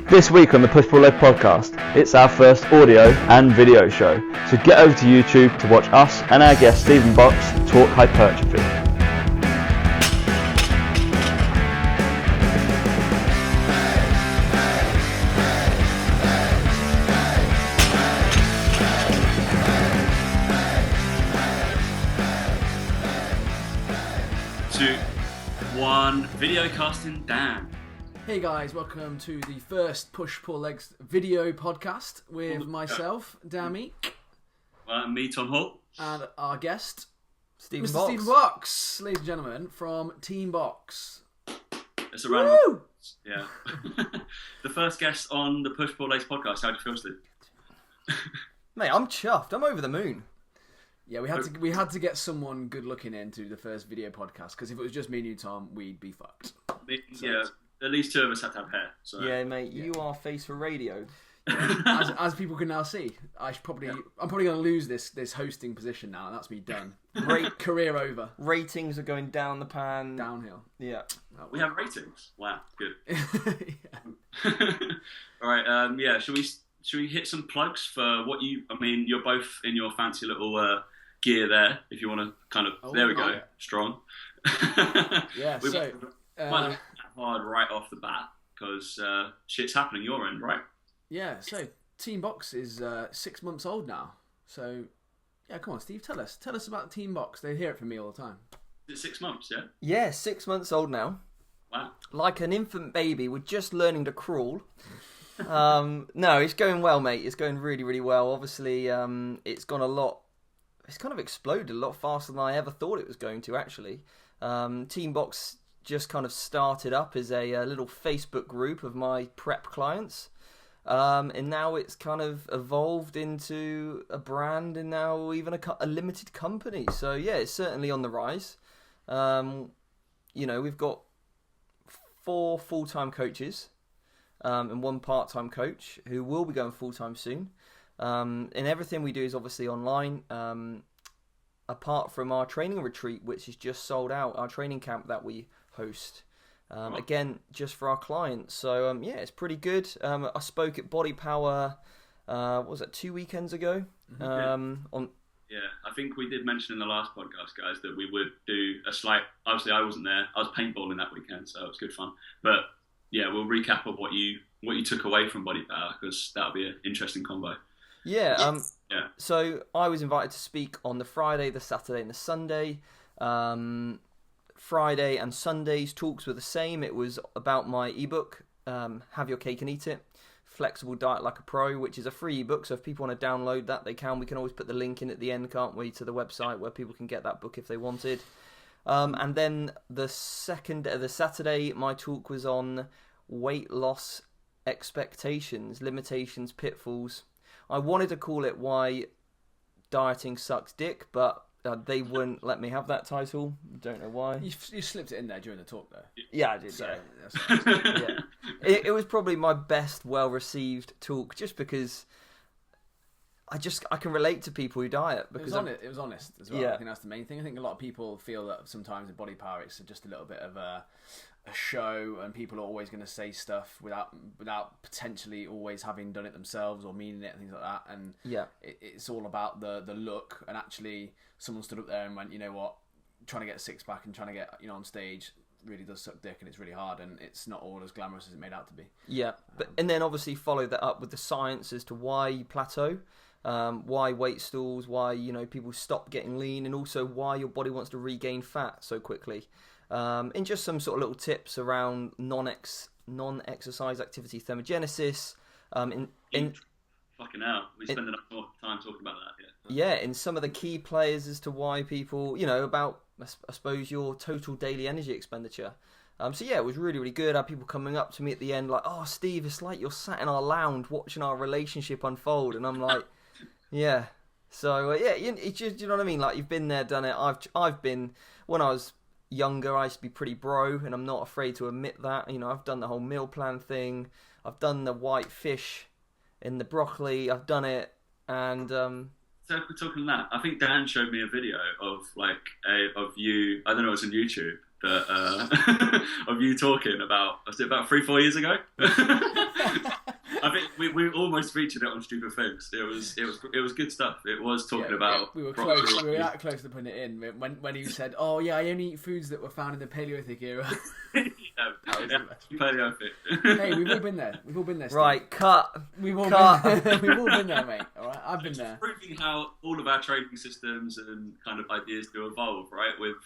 This week on the Push Pull Leg podcast, it's our first audio and video show, so get over to YouTube to watch us and our guest Stephen Box talk hypertrophy. Videocasting Dan. Hey guys, welcome to the first Push Pull Legs video podcast with myself, Dan Meek. Me, Tom Hall. And our guest, Stephen Mr. Box. Stephen Box, ladies and gentlemen, from Team Box. It's a round of applause. Yeah. The first guest on the Push Pull Legs podcast. How do you feel, Steve? Mate, I'm chuffed. I'm over the moon. Yeah, we had to get someone good looking into the first video podcast, because if it was just me and you, Tom, we'd be fucked. Yeah, at least two of us have to have hair. So. Yeah, mate, you are face for radio. As people can now see, I'm probably going to lose this hosting position now, and that's me done. Great career over. Ratings are going down the pan. Downhill. Yeah. We have ratings. Wow, good. Yeah. All right. Yeah. Should we hit some plugs for what you? I mean, you're both in your fancy little gear there. If you want to kind of, there we go, strong. Yeah. We So. might have hard right off the bat because shit's happening your end, right? Yeah, so Team Box is 6 months old now. So, yeah, come on, Steve, tell us about Team Box. They hear it from me all the time. Is it 6 months, yeah? Yeah, 6 months old now. Wow. Like an infant baby, we're just learning to crawl. No, it's going well, mate. It's going really, really well. Obviously, it's gone a lot. It's kind of exploded a lot faster than I ever thought it was going to, actually. Team Box just kind of started up as a little Facebook group of my prep clients. And now it's kind of evolved into a brand and now even a limited company. So yeah, it's certainly on the rise. We've got 4 full-time coaches and 1 part-time coach who will be going full-time soon. And everything we do is obviously online. Apart from our training retreat, which is just sold out, our training camp that we host. Again, just for our clients. So, yeah, it's pretty good. I spoke at Body Power, what was that, 2 weekends ago? Yeah, I think we did mention in the last podcast, guys, that we would do a slight... Obviously, I wasn't there. I was paintballing that weekend, so it was good fun. But, yeah, we'll recap of what you took away from Body Power, because that'll be an interesting combo. Yeah, yeah. So I was invited to speak on the Friday, the Saturday, and the Sunday. Friday and Sunday's talks were the same. It was about my ebook, Have Your Cake and Eat It, Flexible Diet Like a Pro, which is a free ebook. So if people want to download that, they can. We can always put the link in at the end, can't we, to the website where people can get that book if they wanted. And then the Saturday, my talk was on weight loss expectations, limitations, pitfalls. I wanted to call it Why Dieting Sucks Dick, but they wouldn't let me have that title. Don't know why. You slipped it in there during the talk, though. Yeah, I did. So, Yeah. Yeah. It was probably my best, well-received talk, just because I can relate to people who diet. Because it was honest as well. Yeah. I think that's the main thing. I think a lot of people feel that sometimes in Body Power it's just a little bit of a show, and people are always going to say stuff without potentially always having done it themselves or meaning it and things like that. And yeah, it's all about the look. And actually, someone stood up there and went, you know what, trying to get a 6-pack and trying to get on stage really does suck dick, and it's really hard, and it's not all as glamorous as it made out to be. Yeah, and then obviously follow that up with the science as to why you plateau. Why weight stalls, why people stop getting lean, and also why your body wants to regain fat so quickly. And just some sort of little tips around non-exercise activity thermogenesis. Fucking hell, we spend enough more time talking about that. Yeah, and some of the key players as to why people, about I suppose your total daily energy expenditure. So yeah, it was really, really good. I had people coming up to me at the end like, "Oh, Steve, it's like you're sat in our lounge watching our relationship unfold," and I'm like, "Yeah." So yeah, it's just, you know what I mean? Like, you've been there, done it. I've been, when I was younger, I used to be pretty bro, and I'm not afraid to admit that. I've done the whole meal plan thing. I've done the white fish in the broccoli. I've done it, and So if we're talking that, I think Dan showed me a video of of you. I don't know, it was on YouTube. But, of you talking about, was it about 3-4 years ago? we almost featured it on Stupid Things. It was good stuff. It was talking about. We were close. We were that close to putting it in when he said, "Oh yeah, I only eat foods that were found in the Paleolithic era." Paleolithic. Hey, we've all been there. Steve. Right, cut. We've all been there, mate. All right, I've been there. Proving how all of our training systems and kind of ideas do evolve, right? With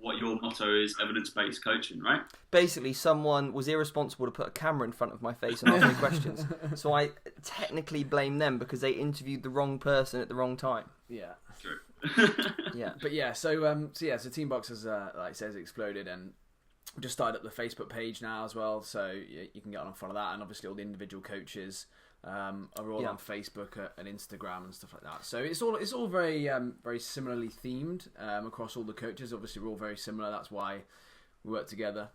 what your motto is, evidence-based coaching, right? Basically, someone was irresponsible to put a camera in front of my face and ask me questions. So I technically blame them because they interviewed the wrong person at the wrong time. Yeah. True. Yeah. But yeah, so Team Box has, like it says, exploded, and we just started up the Facebook page now as well, so you can get on and follow that, and obviously all the individual coaches are all on Facebook and Instagram and stuff like that. So it's all very very similarly themed across all the coaches. Obviously, we're all very similar. That's why we work together.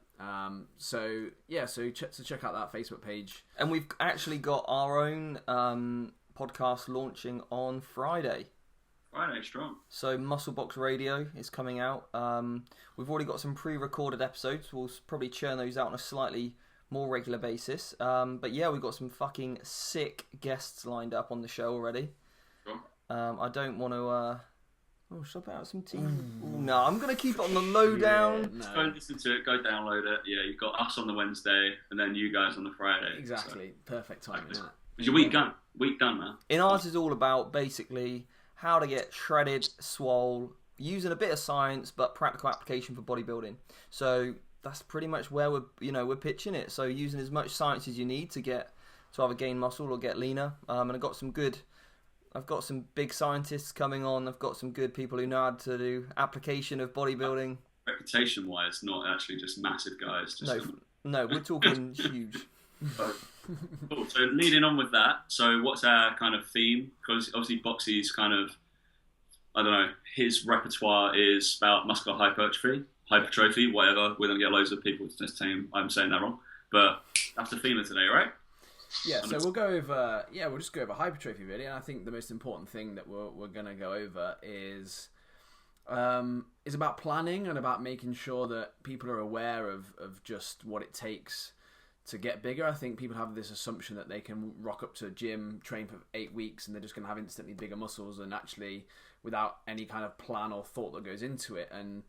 So check out that Facebook page. And we've actually got our own podcast launching on Friday. Friday, strong. So Muscle Box Radio is coming out. We've already got some pre-recorded episodes. We'll probably churn those out on a slightly more regular basis. But yeah, we've got some fucking sick guests lined up on the show already. Sure. I don't want to... should I put out some tea? Ooh, no, I'm going to keep it on the lowdown. Yeah, no. Go listen to it, go download it. Yeah, you've got us on the Wednesday and then you guys on the Friday. Exactly. So. Perfect timing, isn't it? It's your week done. Week done, man. In ours is all about basically how to get shredded, swole, using a bit of science but practical application for bodybuilding. So that's pretty much where we're pitching it. So using as much science as you need to either gain muscle or get leaner. And I've got some big scientists coming on. I've got some good people who know how to do application of bodybuilding. Reputation-wise, not actually just massive guys. No, we're talking huge. Cool. So leading on with that, so what's our kind of theme? Because obviously Boxy's kind of, I don't know, his repertoire is about muscular hypertrophy, whatever. We're going to get loads of people to tell him I'm saying that wrong. But that's the theme of today, right? Yeah, so we'll just go over hypertrophy really, and I think the most important thing that we're going to go over is about planning and about making sure that people are aware of just what it takes to get bigger. I think people have this assumption that they can rock up to a gym, train for 8 weeks, and they're just going to have instantly bigger muscles, and actually without any kind of plan or thought that goes into it. And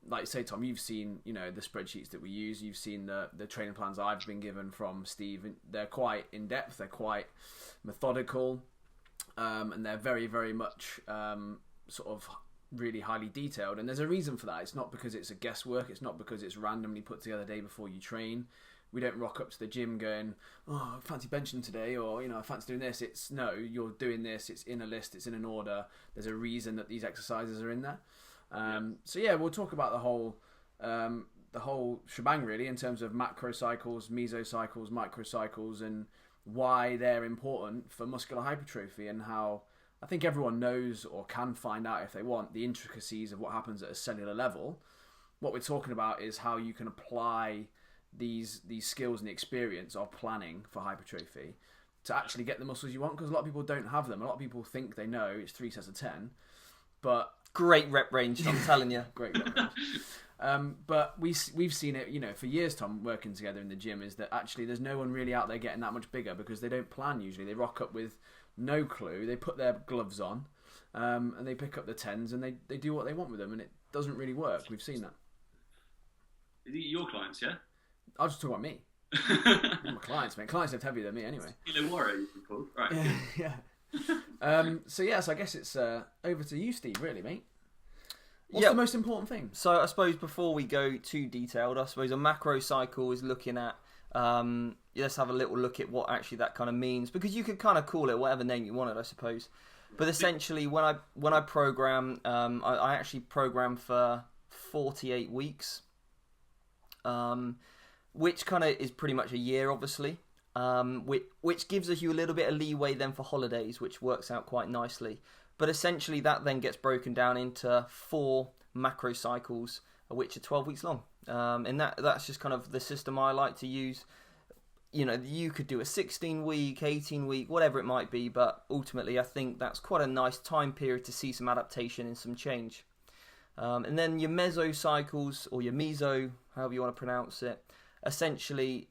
like you say, Tom, you've seen the spreadsheets that we use. You've seen the training plans I've been given from Steve. They're quite in depth. They're quite methodical, and they're very, very much sort of really highly detailed. And there's a reason for that. It's not because it's a guesswork. It's not because it's randomly put together the day before you train. We don't rock up to the gym going, "Oh, I fancy benching today," or I fancy doing this. It's no, you're doing this. It's in a list. It's in an order. There's a reason that these exercises are in there. So yeah, we'll talk about the whole shebang really in terms of macrocycles, mesocycles, microcycles, and why they're important for muscular hypertrophy, and how I think everyone knows or can find out if they want the intricacies of what happens at a cellular level. What we're talking about is how you can apply these skills and the experience of planning for hypertrophy to actually get the muscles you want, because a lot of people don't have them. A lot of people think they know it's 3 sets of 10, but great rep range, I'm telling you. Great rep range. But we've seen it, for years, Tom, working together in the gym, is that actually there's no one really out there getting that much bigger because they don't plan usually. They rock up with no clue. They put their gloves on, and they pick up the 10s, and they do what they want with them, and it doesn't really work. We've seen that. Your clients, yeah? I'll just talk about me. My clients, mate. Clients lift heavier than me anyway. Warrior, you can call. Right. Yeah. So I guess it's over to you, Steve, really, mate. What's the most important thing? So I suppose before we go too detailed, I suppose a macro cycle is looking at, let's have a little look at what actually that kind of means, because you could kind of call it whatever name you wanted, I suppose. But essentially, when I program, I actually program for 48 weeks, which kind of is pretty much a year, obviously. Which gives us you a little bit of leeway then for holidays, which works out quite nicely. But essentially that then gets broken down into 4 macro cycles, which are 12 weeks long. And that's just kind of the system I like to use. You could do a 16-week, 18-week, whatever it might be, but ultimately I think that's quite a nice time period to see some adaptation and some change. And then your mesocycles, or your meso, however you want to pronounce it, essentially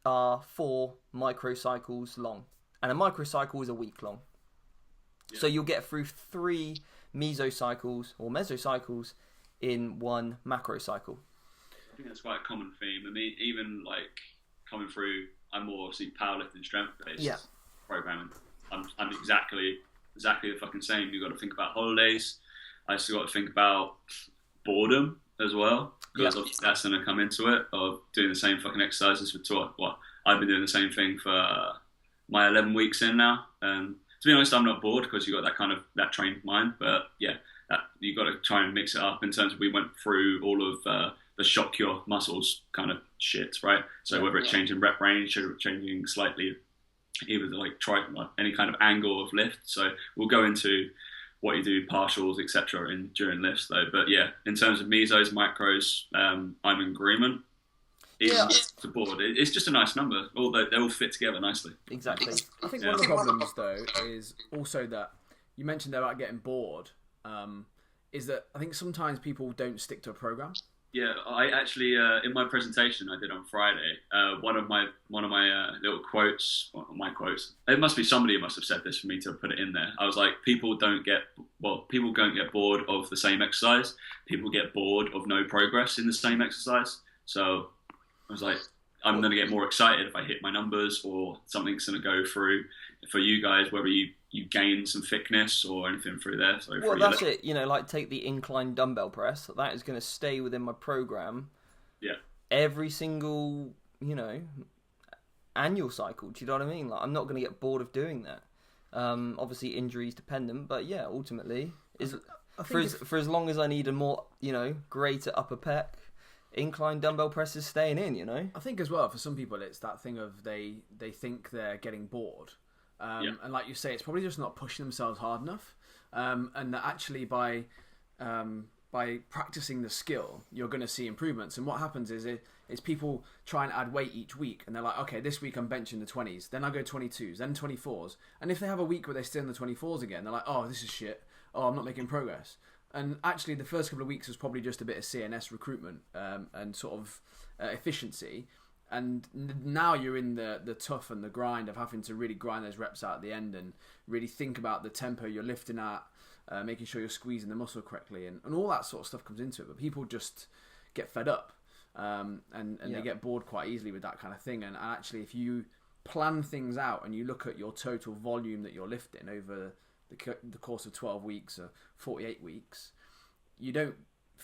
are 4 microcycles long, and a microcycle is a week long. Yeah. So you'll get through 3 mesocycles or mesocycles in 1 macrocycle. I think that's quite a common theme. I mean, even like coming through, I'm more obviously powerlifting, strength based programming. I'm exactly the fucking same. You've got to think about holidays. I still got to think about boredom as well, because obviously that's going to come into it, of doing the same fucking exercises for 12. Well, I've been doing the same thing for my 11 weeks in now, and to be honest, I'm not bored because you got that kind of that trained mind. But yeah, you got to try and mix it up in terms of, we went through all of the shock your muscles kind of shit, right? So whether it's changing rep range or changing slightly, either like try any kind of angle of lift. So we'll go into what you do, partials, etc. during lifts though. But yeah, in terms of mesos, macros, I'm in agreement. It's the board. It's just a nice number. They all fit together nicely. Exactly. I think one of the problems though is also that you mentioned about getting bored. Is that I think sometimes people don't stick to a program. Yeah, I actually in my presentation I did on Friday, one of my little quotes, my quotes. It must be somebody who must have said this for me to put it in there. I was like, people don't get bored of the same exercise. People get bored of no progress in the same exercise. So I was like, I'm going to get more excited if I hit my numbers, or something's going to go through for you guys, whether you gain some thickness or anything through there. So well, that's it. You know, like take the incline dumbbell press. That is going to stay within my program. Yeah. Every single, annual cycle. Do you know what I mean? Like, I'm not going to get bored of doing that. Obviously, injuries dependent, but yeah, ultimately, for as long as I need a more, greater upper pec, incline dumbbell press is staying in. I think as well for some people it's that thing of they think they're getting bored. And like you say, it's probably just not pushing themselves hard enough, and that actually by practicing the skill, you're going to see improvements. And what happens is people try and add weight each week, and they're like, okay, this week I'm benching the 20s, then I go 22s, then 24s, and if they have a week where they stay in the 24s again, they're like, oh, this is shit. Oh, I'm not making progress. And actually, the first couple of weeks was probably just a bit of CNS recruitment and sort of efficiency. And now you're in the tough and the grind of having to really grind those reps out at the end and really think about the tempo you're lifting at, making sure you're squeezing the muscle correctly, and all that sort of stuff comes into it. But people just get fed up and they get bored quite easily with that kind of thing. And actually, if you plan things out and you look at your total volume that you're lifting over the course of 12 weeks or 48 weeks, you don't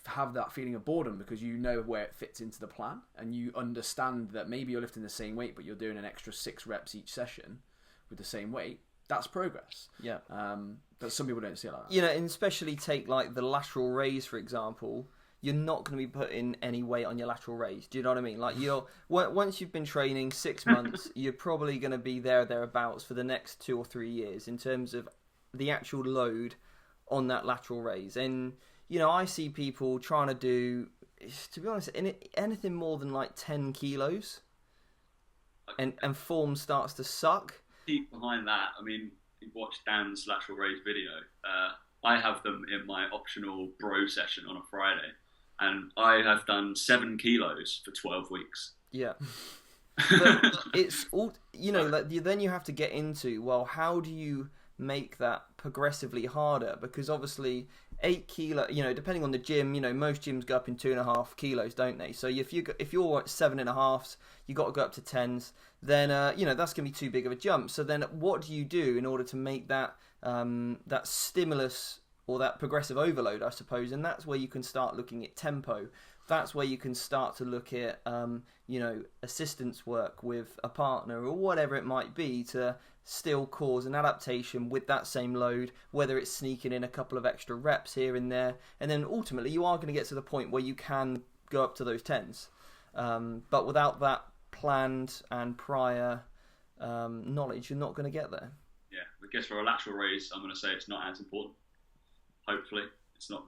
have that feeling of boredom, because you know where it fits into the plan, and you understand that maybe you're lifting the same weight but you're doing an extra 6 reps each session with the same weight. That's progress. Yeah. But some people don't see it like that. And especially take like the lateral raise, for example. You're not going to be putting any weight on your lateral raise. Do you know what I mean? Like, once you've been training 6 months, you're probably going to be thereabouts for the next 2 or 3 years in terms of the actual load on that lateral raise. And I see people trying to do, to be honest, anything more than like 10 kilos, and form starts to suck. Behind that, I mean, you watch Dan's lateral raise video. I have them in my optional bro session on a Friday, and I have done 7 kilos for 12 weeks. Yeah. But it's all, then you have to get into, well, how do you make that progressively harder? Because obviously 8 kilo, depending on the gym, most gyms go up in 2.5 kilos, don't they? So if you're at 7.5s, you got to go up to 10s. Then that's gonna be too big of a jump. So then, what do you do in order to make that that stimulus or that progressive overload, I suppose? And that's where you can start looking at tempo. That's where you can start to look at assistance work with a partner or whatever it might be to still cause an adaptation with that same load, whether it's sneaking in a couple of extra reps here and there. And then ultimately you are going to get to the point where you can go up to those 10s. But without that planned and prior knowledge, you're not going to get there. Yeah, I guess for a lateral raise, I'm going to say it's not as important. Hopefully. It's not.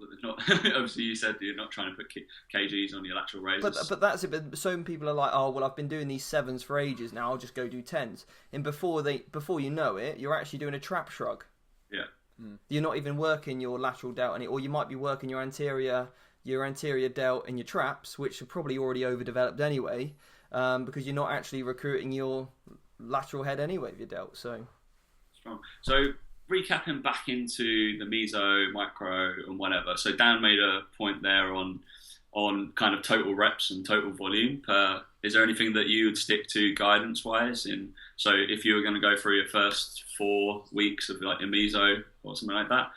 Obviously, you said you're not trying to put kgs on your lateral raises. But that's it. But some people are like, oh well, I've been doing these 7s for ages now. I'll just go do 10s. And before you know it, you're actually doing a trap shrug. Yeah. You're not even working your lateral delt, or you might be working your anterior delt and your traps, which are probably already overdeveloped anyway. because you're not actually recruiting your lateral head anyway with your delt. So recapping back into the meso, micro, and whatever. So Dan made a point there on kind of total reps and total volume. Is there anything that you would stick to guidance wise? So if you were going to go through your first 4 weeks of like your meso or something like that,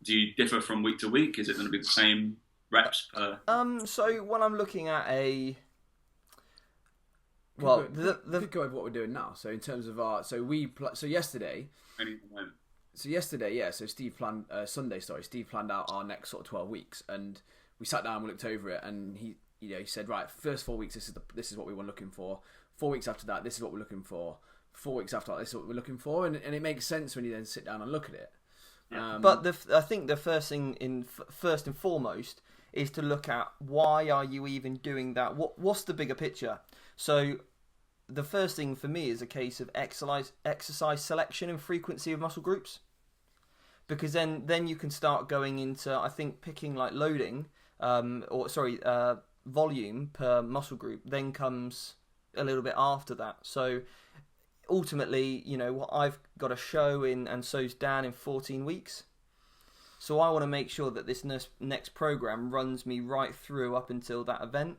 do you differ from week to week? Is it going to be the same reps per? So when I'm looking at a go over what we're doing now. So in terms of yesterday. So Steve planned Steve planned out our next sort of 12 weeks, and we sat down and looked over it, and he said, right, first 4 weeks, this is what we were looking for. 4 weeks after that, this is what we're looking for. 4 weeks after that, this is what we're looking for, and it makes sense when you then sit down and look at it. Yeah. But I think the first thing first and foremost is to look at why are you even doing that? What's the bigger picture? So the first thing for me is a case of exercise selection and frequency of muscle groups, because then you can start going into, I think, picking like loading volume per muscle group then comes a little bit after that. So ultimately, what I've got a show in, and so's Dan, in 14 weeks. So I want to make sure that this next program runs me right through up until that event.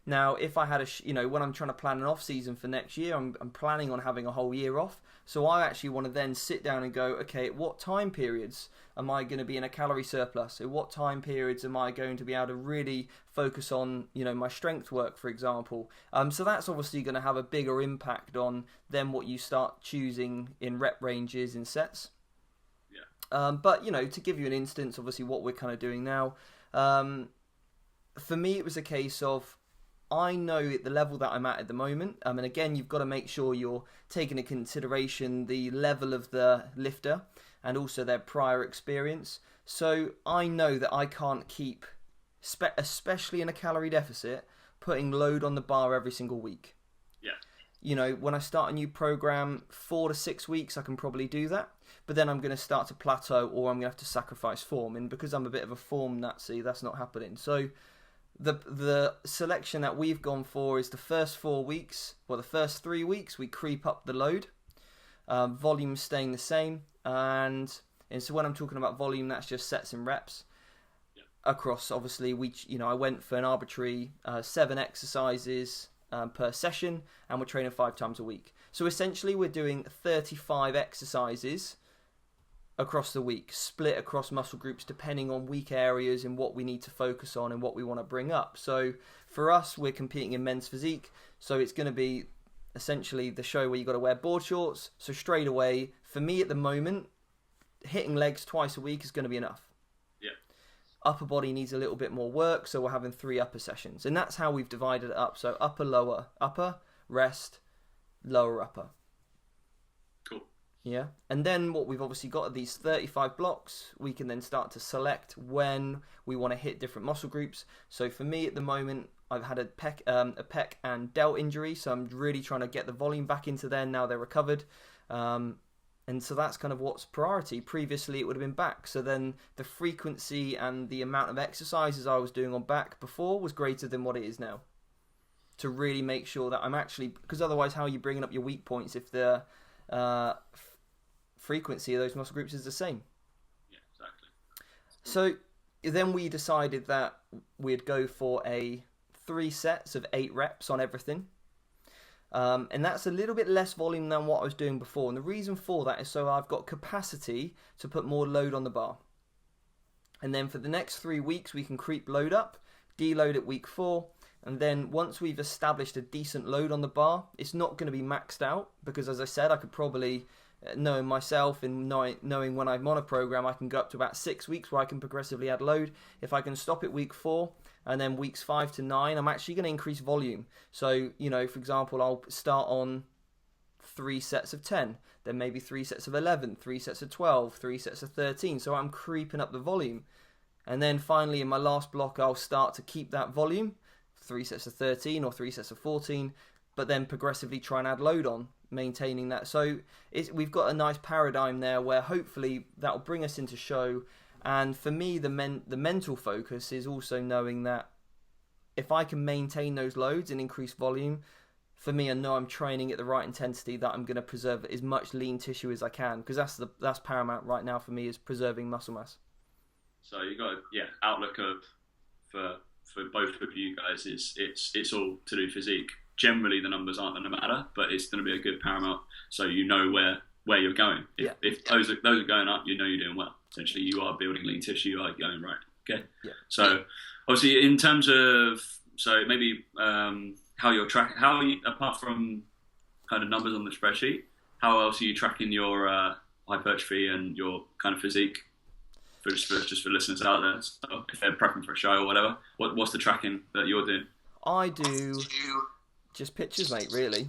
Now, if I had when I'm trying to plan an off season for next year, I'm planning on having a whole year off. So I actually want to then sit down and go, okay, at what time periods am I going to be in a calorie surplus? At what time periods am I going to be able to really focus on, my strength work, for example? So that's obviously going to have a bigger impact on then what you start choosing in rep ranges in sets. Yeah. But, to give you an instance, obviously what we're kind of doing now, for me it was a case of, I know at the level that I'm at the moment, and again, you've got to make sure you're taking into consideration the level of the lifter and also their prior experience. So I know that I can't keep, especially in a calorie deficit, putting load on the bar every single week. Yeah. When I start a new program, 4 to 6 weeks, I can probably do that. But then I'm going to start to plateau, or I'm going to have to sacrifice form. And because I'm a bit of a form Nazi, that's not happening. So the selection that we've gone for is the first 4 weeks, or the first 3 weeks, we creep up the load, volume staying the same, and so when I'm talking about volume, that's just sets and reps. Yeah. Across, obviously, I went for an arbitrary 7 exercises per session, and we're training 5 times a week. So essentially, we're doing 35 exercises across the week, split across muscle groups depending on weak areas and what we need to focus on and what we want to bring up. So for us, we're competing in men's physique, so it's going to be essentially the show where you got to wear board shorts. So straight away, for me at the moment, hitting legs twice a week is going to be enough. Yeah. Upper body needs a little bit more work, so we're having 3 upper sessions, and that's how we've divided it up. So upper, lower, upper, rest, lower, upper. Cool. Yeah, and then what we've obviously got are these 35 blocks. We can then start to select when we want to hit different muscle groups. So for me at the moment, I've had a pec and delt injury, so I'm really trying to get the volume back into there now they're recovered. And so that's kind of what's priority. Previously, it would have been back. So then the frequency and the amount of exercises I was doing on back before was greater than what it is now. To really make sure that I'm actually, because otherwise, how are you bringing up your weak points if the frequency of those muscle groups is the same? Yeah, exactly. So then we decided that we'd go for 3 sets of 8 reps on everything. And that's a little bit less volume than what I was doing before. And the reason for that is so I've got capacity to put more load on the bar. And then for the next 3 weeks, we can creep load up, deload at week 4. And then once we've established a decent load on the bar, it's not going to be maxed out. Because as I said, I could probably, knowing myself and knowing when I'm on a program, I can go up to about 6 weeks where I can progressively add load. If I can stop at week 4, and then weeks 5 to 9, I'm actually going to increase volume. So, for example, I'll start on 3 sets of 10, then maybe 3 sets of 11, 3 sets of 12, 3 sets of 13. So I'm creeping up the volume. And then finally, in my last block, I'll start to keep that volume, 3 sets of 13 or 3 sets of 14, but then progressively try and add load on, maintaining that. So we've got a nice paradigm there where hopefully that will bring us into show. And for me, the mental focus is also knowing that if I can maintain those loads and increase volume, for me, I know I'm training at the right intensity, that I'm going to preserve as much lean tissue as I can, because that's paramount right now for me, is preserving muscle mass. So you got outlook for both of you guys is it's all to do physique. Generally, the numbers aren't going to matter, but it's going to be a good paramount, so you know where you're going. If those are going up, you know you're doing well. Essentially, you are building lean tissue, you are going right. Okay. Yeah. So obviously, in terms of maybe how you're tracking, apart from kind of numbers on the spreadsheet, how else are you tracking your hypertrophy and your kind of physique? Just for listeners out there, so if they're prepping for a show or whatever, what's the tracking that you're doing? I do just pictures, mate. Really,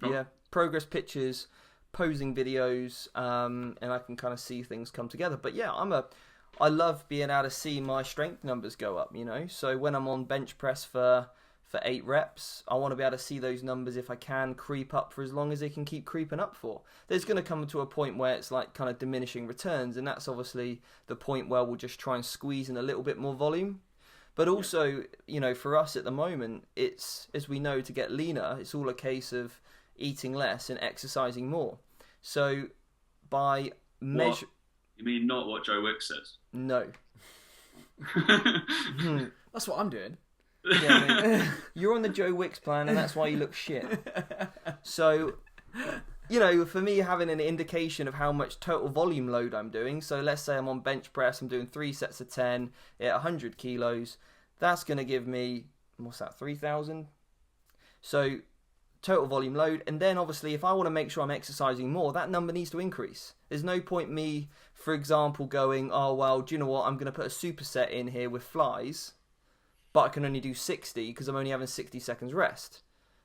yeah, progress pictures, posing videos, and I can kind of see things come together. But yeah, I love being able to see my strength numbers go up. So when I'm on bench press for 8 reps, I want to be able to see those numbers, if I can, creep up for as long as they can keep creeping up for. There's going to come to a point where it's like kind of diminishing returns, and that's obviously the point where we'll just try and squeeze in a little bit more volume. But also, for us at the moment, it's, as we know, to get leaner, it's all a case of eating less and exercising more. So by measure... You mean not what Joe Wicks says? No. That's what I'm doing. Yeah, you're on the Joe Wicks plan, and that's why you look shit. So, for me, having an indication of how much total volume load I'm doing, so let's say I'm on bench press, I'm doing 3 sets of 10 at 100 kilos, that's going to give me, 3,000? So, total volume load, and then obviously if I want to make sure I'm exercising more, that number needs to increase. There's no point me, for example, going, oh, well, do you know what, I'm going to put a superset in here with flies, but I can only do 60 because I'm only having 60 seconds rest.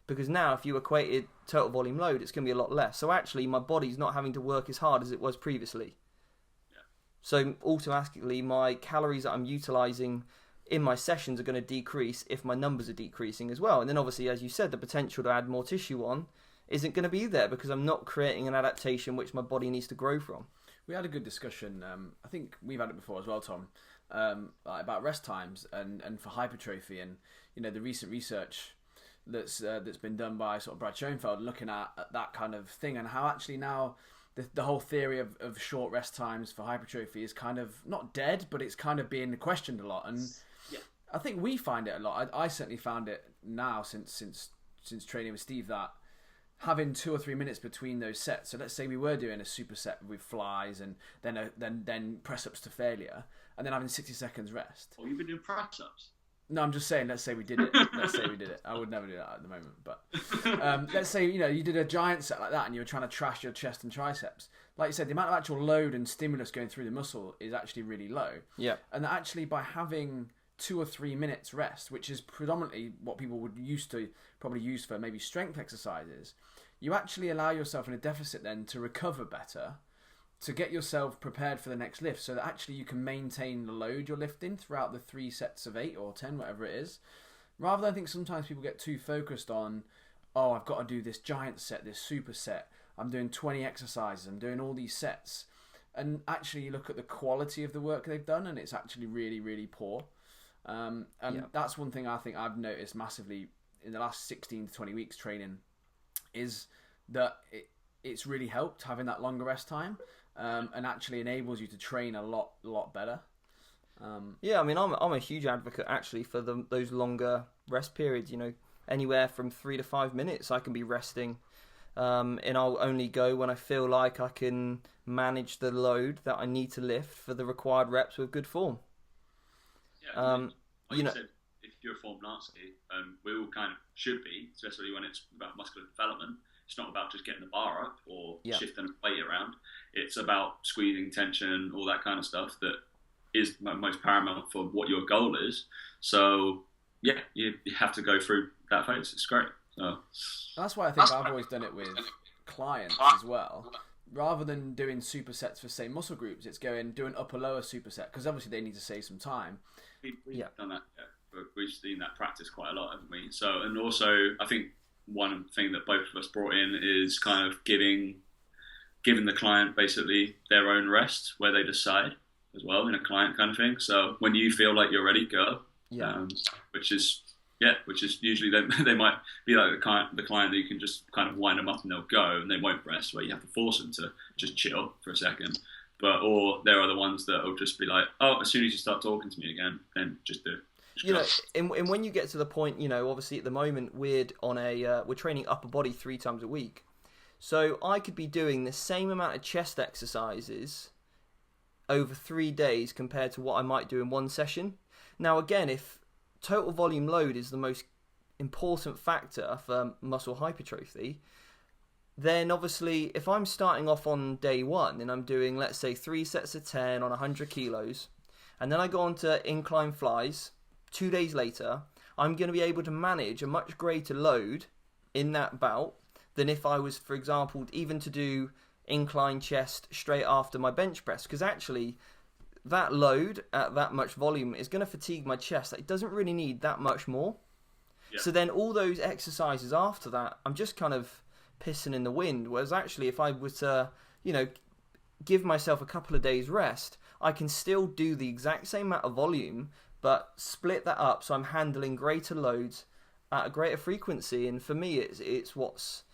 Because now, if you equated total volume load, it's going to be a lot less. So actually, my body's not having to work as hard as it was previously. Yeah. So automatically, my calories that I'm utilising in my sessions are going to decrease if my numbers are decreasing as well. And then obviously, as you said, the potential to add more tissue on isn't going to be there because I'm not creating an adaptation which my body needs to grow from. We had a good discussion. I think we've had it before as well, Tom. About rest times and for hypertrophy, and the recent research that's been done by sort of Brad Schoenfeld looking at that kind of thing, and how actually now the whole theory of short rest times for hypertrophy is kind of not dead, but it's kind of being questioned a lot. And I think we find it a lot. I certainly found it now since training with Steve, that having 2 or 3 minutes between those sets. So let's say we were doing a superset with flies and then press ups to failure, and then having 60 seconds rest. Oh, you've been doing press ups? No, I'm just saying. Let's say we did it. I would never do that at the moment. But let's say you did a giant set like that, and you were trying to trash your chest and triceps. Like you said, the amount of actual load and stimulus going through the muscle is actually really low. Yeah. And actually, by having 2 or 3 minutes rest, which is predominantly what people would probably use for maybe strength exercises, you actually allow yourself in a deficit then to recover better, to get yourself prepared for the next lift, so that actually you can maintain the load you're lifting throughout the 3 sets of 8 or 10, whatever it is. Rather than, I think sometimes people get too focused on, oh, I've got to do this giant set, this super set, I'm doing 20 exercises, I'm doing all these sets. And actually you look at the quality of the work they've done, and it's actually really, really poor. That's one thing I think I've noticed massively in the last 16 to 20 weeks training, is that it's really helped having that longer rest time, and actually enables you to train a lot better. I'm a huge advocate actually for those longer rest periods. Anywhere from 3 to 5 minutes I can be resting, and I'll only go when I feel like I can manage the load that I need to lift for the required reps with good form. Yeah, like you said, if you're a form Nazi, we all kind of should be, especially when it's about muscular development. It's not about just getting the bar up or shifting a weight around. It's about squeezing tension, all that kind of stuff that is most paramount for what your goal is. So, yeah, you have to go through that phase. It's great. So that's why I think I've always done it with clients as well. Rather than doing supersets for, say, muscle groups, it's doing upper-lower superset, because obviously they need to save some time. We've done that, but we've seen that practice quite a lot, haven't we? So, and also, I think one thing that both of us brought in is kind of giving the client basically their own rest where they decide as well, in a client kind of thing. So when you feel like you're ready, go. which is usually they might be like the client that you can just kind of wind them up and they'll go and they won't rest, where you have to force them to just chill for a second. Or there are the ones that will just be like, oh, as soon as you start talking to me again, then just do it. And when you get to the point, obviously at the moment we're training upper body 3 times a week. So I could be doing the same amount of chest exercises over 3 days compared to what I might do in one session. Now again, if total volume load is the most important factor for muscle hypertrophy, then obviously if I'm starting off on day 1 and I'm doing, let's say, 3 sets of 10 on 100 kilos, and then I go on to incline flies 2 days later, I'm going to be able to manage a much greater load in that bout than if I was, for example, even to do incline chest straight after my bench press, because actually that load at that much volume is going to fatigue my chest. It doesn't really need that much more. Yeah. So then all those exercises after that, I'm just kind of pissing in the wind. Whereas actually if I was to, give myself a couple of days rest, I can still do the exact same amount of volume, but split that up so I'm handling greater loads at a greater frequency. And for me, it's what's,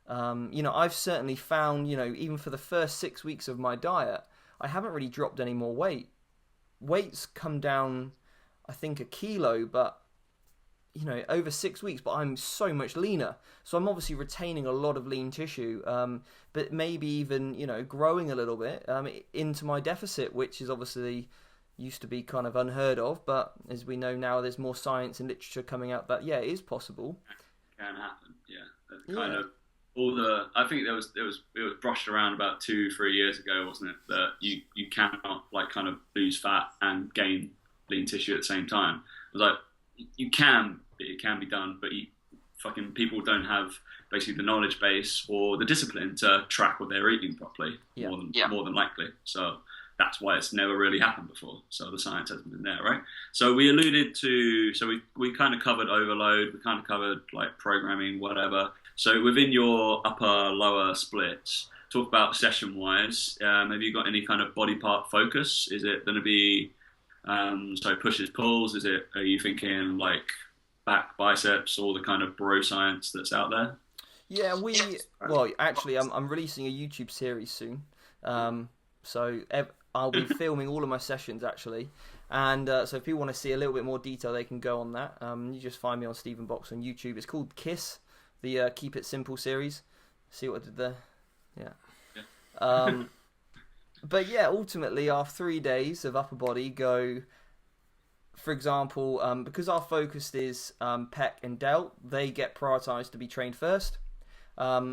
I've certainly found, even for the first 6 weeks of my diet, I haven't really dropped any more weight. Weight's come down, I think, 1 kilo, but, over 6 weeks, but I'm so much leaner. So I'm obviously retaining a lot of lean tissue, but maybe even, growing a little bit into my deficit, which is obviously used to be kind of unheard of, but as we know now, there's more science and literature coming out that, it is possible. It can happen, Kind of. I think it was brushed around about 2-3 years ago, wasn't it? That you cannot kind of lose fat and gain lean tissue at the same time. It was like, it can be done, but people don't have basically the knowledge base or the discipline to track what they're eating properly. More than likely. So that's why it's never really happened before. So the science hasn't been there, right? So we alluded to, we kind of covered overload, we kind of covered programming, whatever. So within your upper, lower splits, talk about session-wise, have you got any kind of body part focus? Is it going to be, pushes, pulls? Are you thinking back, biceps, all the kind of bro science that's out there? Yeah, actually, I'm releasing a YouTube series soon. So I'll be filming all of my sessions, actually. And so if people want to see a little bit more detail, they can go on that. You just find me on Stephen Box on YouTube. It's called KISS, the Keep It Simple series. See what I did there? Yeah. But ultimately, our 3 days of upper body go, for example, because our focus is pec and delt, they get prioritized to be trained first.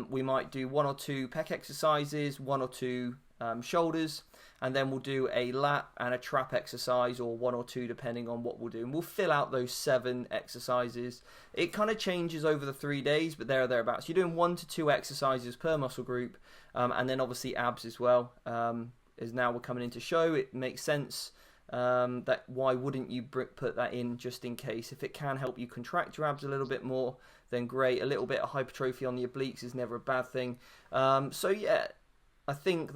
We might do 1 or 2 pec exercises, 1 or 2 shoulders, and then we'll do a lat and a trap exercise, or 1 or 2 depending on what we'll do, and we'll fill out those 7 exercises. It kind of changes over the 3 days, but there or thereabouts. You're doing 1 to 2 exercises per muscle group, and then obviously abs as well. As now we're coming into show, it makes sense that why wouldn't you put that in just in case? If it can help you contract your abs a little bit more, then great. A little bit of hypertrophy on the obliques is never a bad thing. I think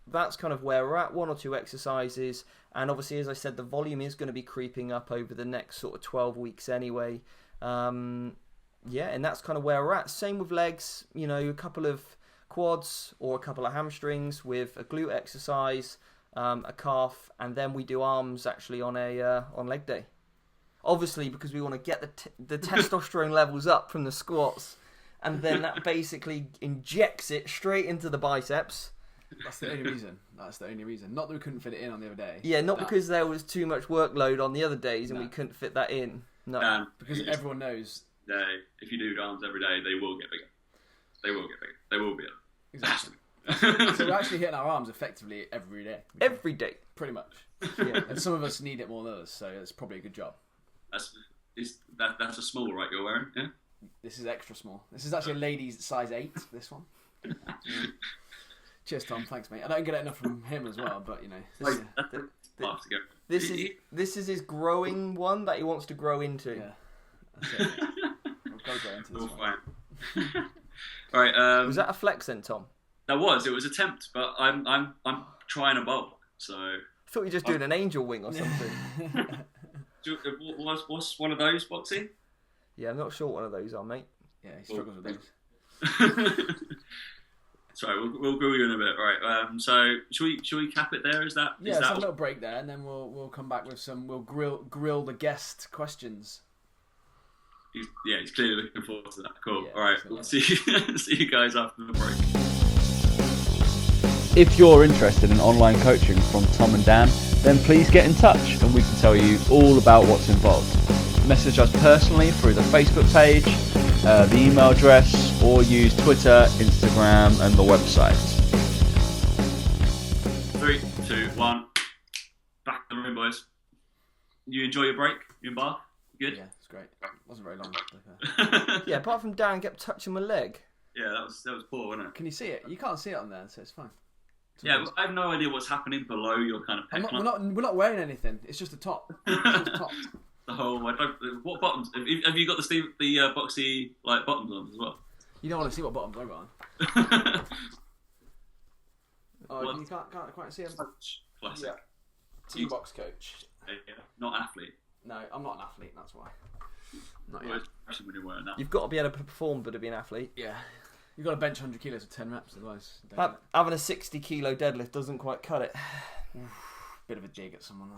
that's kind of where we're at, 1 or 2 exercises, and obviously, as I said, the volume is going to be creeping up over the next sort of 12 weeks anyway. And that's kind of where we're at. Same with legs, a couple of quads or a couple of hamstrings with a glute exercise, a calf, and then we do arms actually on leg day. Obviously, because we want to get the testosterone levels up from the squats, and then that basically injects it straight into the biceps. That's the only reason. Not that we couldn't fit it in on the other day. Yeah, not because there was too much workload on the other days and we couldn't fit that in. No. Because everyone knows. If you do arms every day, they will get bigger. They will be. Exactly. So we're actually hitting our arms effectively every day. Every day. Pretty much. Yeah. And some of us need it more than others, so it's probably a good job. That's a small, right, you're wearing? Yeah? This is extra small. This is actually a ladies size 8, this one. Yeah. Cheers, Tom. Thanks, mate. I don't get enough from him as well, but this is his growing one that he wants to grow into. Yeah, that's it. I've got to grow into this one. All right. Was that a flex then, Tom? That was. It was an attempt, but I'm trying a bob. So I thought you were just doing an angel wing or something. What's one of those, Boxy? Yeah, I'm not sure what one of those are, mate. Yeah, he struggles with those. Sorry, we'll grill you in a bit, right? So should we cap it there? Is that Yeah, let's have a little break there, and then we'll come back with some. We'll grill the guest questions. He's clearly looking forward to that. Cool. Yeah, all right, we'll see you guys after the break. If you're interested in online coaching from Tom and Dan, then please get in touch and we can tell you all about what's involved. Message us personally through the Facebook page, the email address, or use Twitter, Instagram, and the website. 3, 2, 1. Back in the room, boys. You enjoy your break? You in Bath? Good? Yeah, it's great. It wasn't very long. Yeah, apart from Dan kept touching my leg. Yeah, that was poor, wasn't it? Can you see it? You can't see it on there, so it's fine. Yeah, I have no idea what's happening below your kind of pec. We're not wearing anything. It's just a top. It's just top. The whole. What bottoms? Have you got the boxy like bottoms on as well? You don't want to see what bottoms I got on. Oh, you can't quite see them. Classic. Yeah. T-box coach. Yeah, not athlete. No, I'm not an athlete. That's why. Not Well, yet. especially when you're wearing that. You've got to be able to perform, but to be an athlete. Yeah. You've got to bench 100 kilos with 10 reps, otherwise. Don't do it. Having a 60 kilo deadlift doesn't quite cut it. Bit of a dig at someone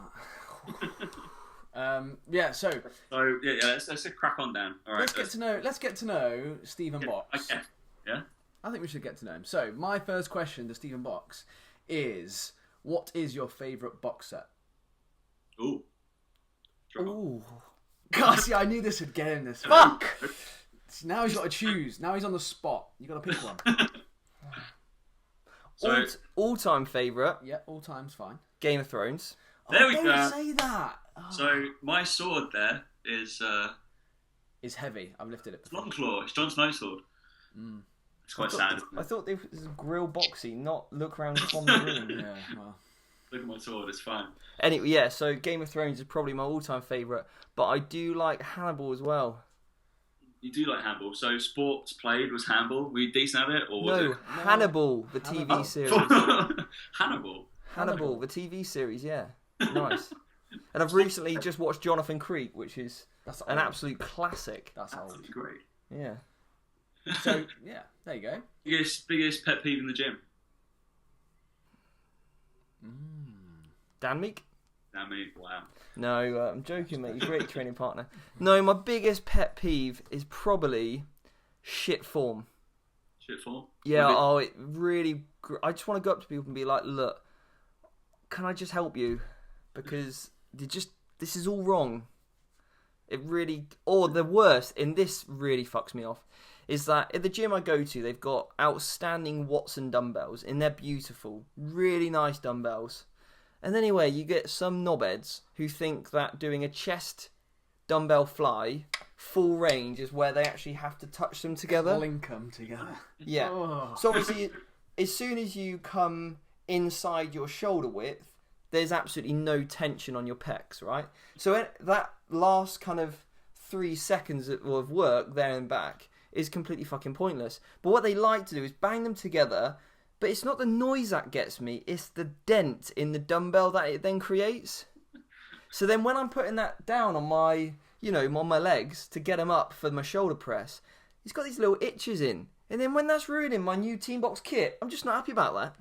that. Yeah. So yeah. Let's crack on down. All right. Let's get to know Stephen Box. Okay. Yeah. I think we should get to know him. So my first question to Stephen Box is: what is your favourite box set? Ooh. Ooh. God, see, I knew this would get him. This fuck. Now he's got to choose. Now he's on the spot. You got to pick one. All-time favourite. Yeah, all time's fine. Game of Thrones. There we don't go. say that. Oh. So my sword there is It's heavy. I've lifted it. Longclaw. It's Jon Snow's sword. It's quite sad. I thought this was grill boxy, not look around from the room. Yeah. Well. Look at my sword. It's fine. Anyway, yeah. So Game of Thrones is probably my all-time favourite, but I do like Hannibal as well. You do like handball. So sports played was handball. Were you decent at it, or was it Hannibal, the TV series. Hannibal? Hannibal, the TV series. Yeah, nice. And I've recently just watched Jonathan Creek, which is an absolute classic. That's old. Absolutely great. Yeah. So yeah, there you go. Biggest pet peeve in the gym. Dan Meek? I mean, wow. No, I'm joking, mate. You're a great training partner. No, my biggest pet peeve is probably shit form. Shit form? Yeah, it really... I just want to go up to people and be like, look, can I just help you? Because this is all wrong. It really... Or the worst, and this really fucks me off, is that at the gym I go to, they've got outstanding Watson dumbbells, and they're beautiful. Really nice dumbbells. And anyway, you get some knobheads who think that doing a chest dumbbell fly full range is where they actually have to touch them together. Link them together. Yeah. Oh. So obviously, as soon as you come inside your shoulder width, there's absolutely no tension on your pecs, right? So that last kind of 3 seconds of work there and back is completely fucking pointless. But what they like to do is bang them together. But it's not the noise that gets me, it's the dent in the dumbbell that it then creates. So then when I'm putting that down on my, on my legs to get them up for my shoulder press, it's got these little itches in. And then when that's ruining my new Team Box kit, I'm just not happy about that.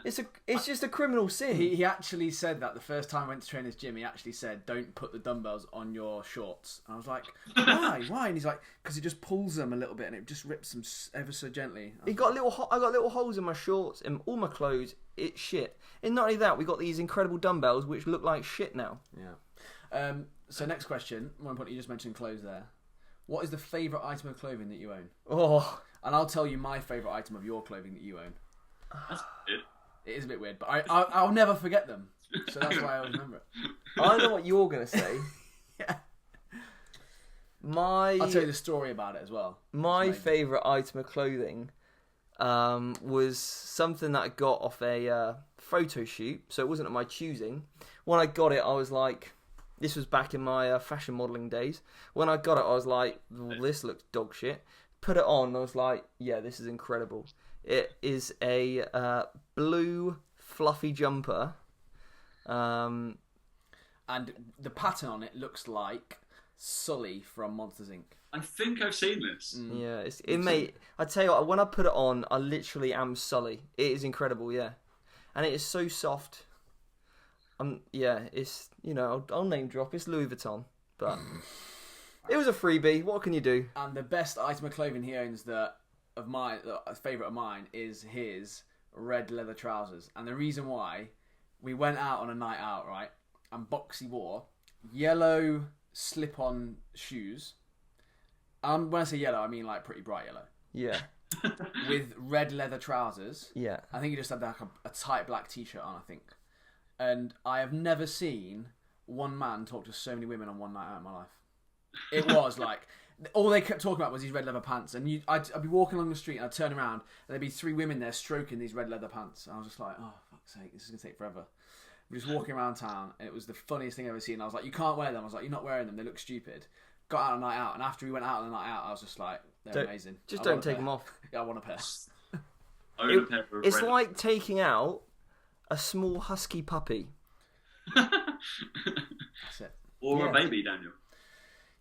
It's just a criminal sin. He actually said that the first time I went to train his gym. He actually said, "Don't put the dumbbells on your shorts." And I was like, "Why? Why?" And he's like, "Because it just pulls them a little bit and it just rips them ever so gently." I got little holes in my shorts and all my clothes. It's shit. And not only that, we got these incredible dumbbells which look like shit now. Yeah. So next question. More important, you just mentioned clothes there. What is the favourite item of clothing that you own? Oh, and I'll tell you my favourite item of your clothing that you own. That's good. It is a bit weird, but I'll never forget them. So that's why I always remember it. I know what you're going to say. Yeah. I'll tell you the story about it as well. My favourite item of clothing was something that I got off a photo shoot, so it wasn't of my choosing. When I got it, I was like, this was back in my fashion modelling days. When I got it, I was like, well, this looks dog shit. Put it on, and I was like, yeah, this is incredible. It is a blue fluffy jumper. I and the pattern on it looks like Sully from Monsters Inc. I think I've seen this. Yeah, mate. I tell you what, when I put it on, I literally am Sully. It is incredible, yeah, and it is so soft. It's I'll name drop. It's Louis Vuitton, but it was a freebie. What can you do? And the best item of clothing he owns a favourite of mine is his red leather trousers. And the reason why, we went out on a night out, right? And Boxy wore yellow slip-on shoes. When I say yellow, I mean like pretty bright yellow. Yeah. With red leather trousers. Yeah. I think he just had like a tight black t-shirt on, I think. And I have never seen one man talk to so many women on one night out in my life. It was like, all they kept talking about was these red leather pants. And I'd be walking along the street and I'd turn around and there'd be 3 women there stroking these red leather pants. And I was just like, oh, fuck's sake, this is going to take forever. We're just walking around town and it was the funniest thing I've ever seen. I was like, you can't wear them. I was like, you're not wearing them. They look stupid. Got out on a night out. And after we went out on a night out, I was just like, they're amazing. Just don't take them off. Yeah, I want a pair. It's like taking out a small husky puppy. That's it. Or a baby, Daniel.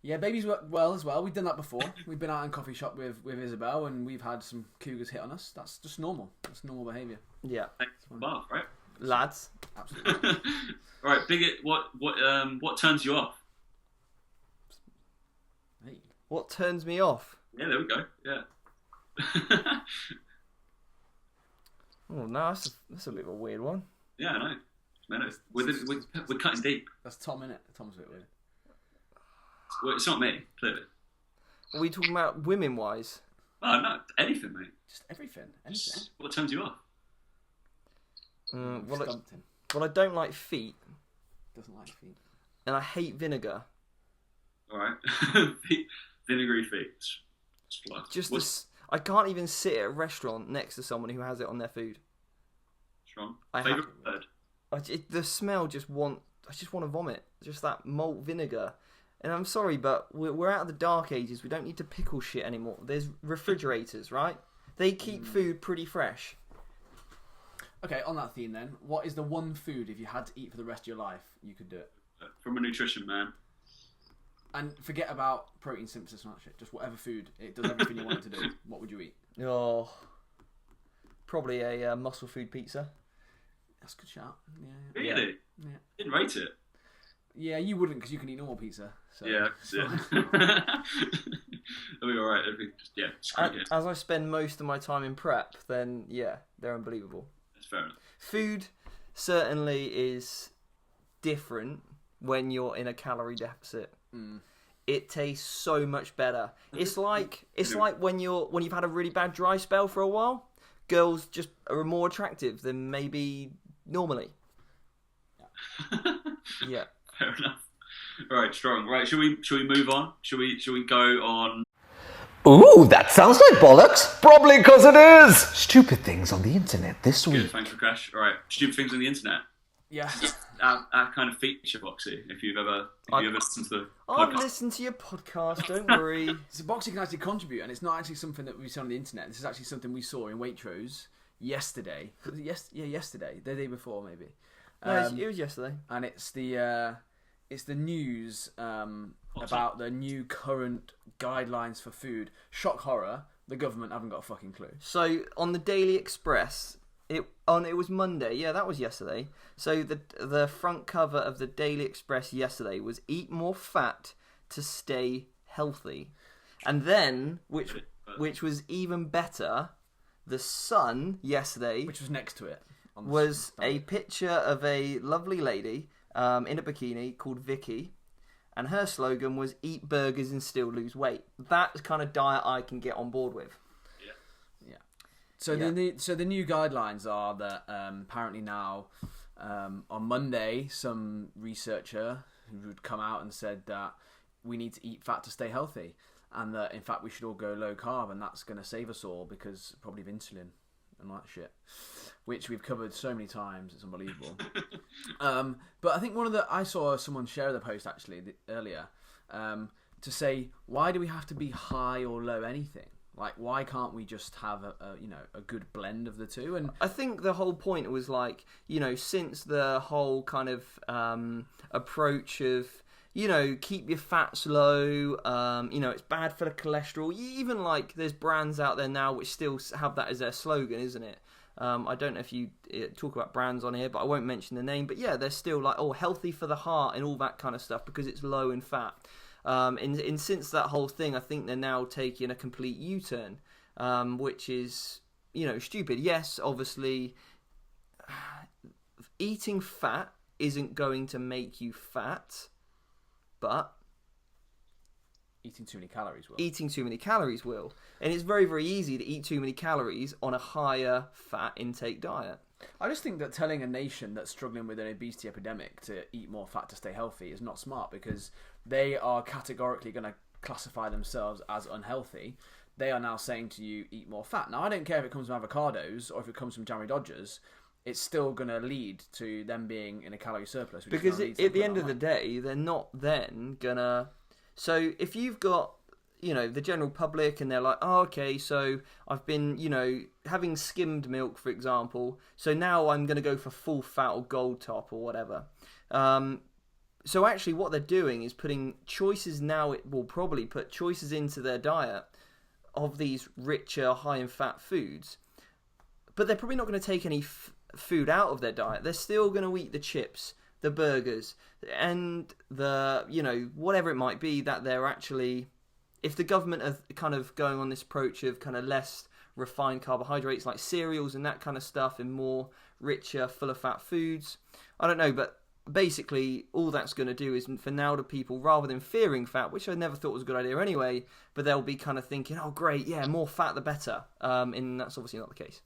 Yeah, babies work well as well. We've done that before. We've been out in a coffee shop with Isabel and we've had some cougars hit on us. That's just normal. That's normal behaviour. Yeah. Thanks for bath, right? Lads. Absolutely. All right, Bigot, what turns you off? Hey. What turns me off? Yeah, there we go. Yeah. Oh no, that's a bit of a weird one. Yeah, I know. We're cutting deep. That's Tom, innit? Tom's a bit weird. Well, it's not me, clearly. Are we talking about women-wise? Oh, no, anything, mate. Just everything. Just what turns you off? Well, I don't like feet. Doesn't like feet. And I hate vinegar. All right. Vinegary feet. It's fluff. I can't even sit at a restaurant next to someone who has it on their food. Strong. Favourite bird? The smell I just want to vomit. Just that malt vinegar. And I'm sorry, but we're out of the dark ages. We don't need to pickle shit anymore. There's refrigerators, right? They keep food pretty fresh. Okay, on that theme then, what is the one food, if you had to eat for the rest of your life, you could do it? From a nutrition man. And forget about protein synthesis and that shit. Just whatever food, it does everything you want it to do. What would you eat? Oh, probably a muscle food pizza. That's a good shout. Yeah. Really? Yeah. Didn't rate it. Yeah, you wouldn't because you can eat normal pizza. So. Yeah, It'll be alright. As I spend most of my time in prep, then yeah, they're unbelievable. That's fair enough. Food certainly is different when you're in a calorie deficit. It tastes so much better. It's like when you've had a really bad dry spell for a while. Girls just are more attractive than maybe normally. Yeah. Fair enough. All right, strong. Right, should we move on? Should we go on? Ooh, that sounds like bollocks. Probably because it is. Stupid things on the internet this week. Good, thanks for Crash. All right, stupid things on the internet. Yeah. Our kind of feature, Boxy. If you ever listened to the podcast. I've listened to your podcast. Don't worry. So Boxy can actually contribute, and it's not actually something that we saw on the internet. This is actually something we saw in Waitrose yesterday. Was it yesterday, the day before maybe. No, it was yesterday. And it's the news about the new current guidelines for food. Shock horror, the government haven't got a fucking clue. So on the Daily Express, it was Monday. Yeah, that was yesterday. So the front cover of the Daily Express yesterday was "Eat more fat to stay healthy," and then which was even better, the Sun yesterday, which was next to it, was a picture of a lovely lady in a bikini called Vicky, and her slogan was "Eat burgers and still lose weight." That's the kind of diet I can get on board with. Yeah. So the new guidelines are that apparently now on Monday some researcher who would come out and said that we need to eat fat to stay healthy, and that in fact we should all go low carb, and that's going to save us all because probably of insulin and all that shit, which we've covered so many times, it's unbelievable. But I think I saw someone share the post actually earlier to say, why do we have to be high or low anything? Like, why can't we just have a good blend of the two? And I think the whole point was like, since the whole kind of approach of, keep your fats low, it's bad for the cholesterol. Even like there's brands out there now which still have that as their slogan, isn't it? I don't know if you talk about brands on here, but I won't mention the name. But yeah, they're still like, healthy for the heart and all that kind of stuff because it's low in fat. And since that whole thing, I think they're now taking a complete U-turn, which is, stupid. Yes, obviously, eating fat isn't going to make you fat, but eating too many calories will. Eating too many calories will. And it's very, very easy to eat too many calories on a higher fat intake diet. I just think that telling a nation that's struggling with an obesity epidemic to eat more fat to stay healthy is not smart, because they are categorically going to classify themselves as unhealthy. They are now saying to you, eat more fat. Now, I don't care if it comes from avocados or if it comes from Jammy Dodgers. It's still going to lead to them being in a calorie surplus. Because at the end of the day, they're not then going to... So if you've got, the general public and they're like, oh, okay, so I've been, having skimmed milk, for example, so now I'm going to go for full fat or gold top or whatever. So actually what they're doing is putting choices now, it will probably put choices into their diet of these richer, high in fat foods, but they're probably not going to take any food out of their diet. They're still going to eat the chips, the burgers, and the, whatever it might be that they're actually, if the government are kind of going on this approach of kind of less refined carbohydrates like cereals and that kind of stuff and more richer, full of fat foods, I don't know, but basically all that's going to do is for now the people, rather than fearing fat, which I never thought was a good idea anyway, but they'll be kind of thinking, oh great, yeah, more fat the better, and that's obviously not the case.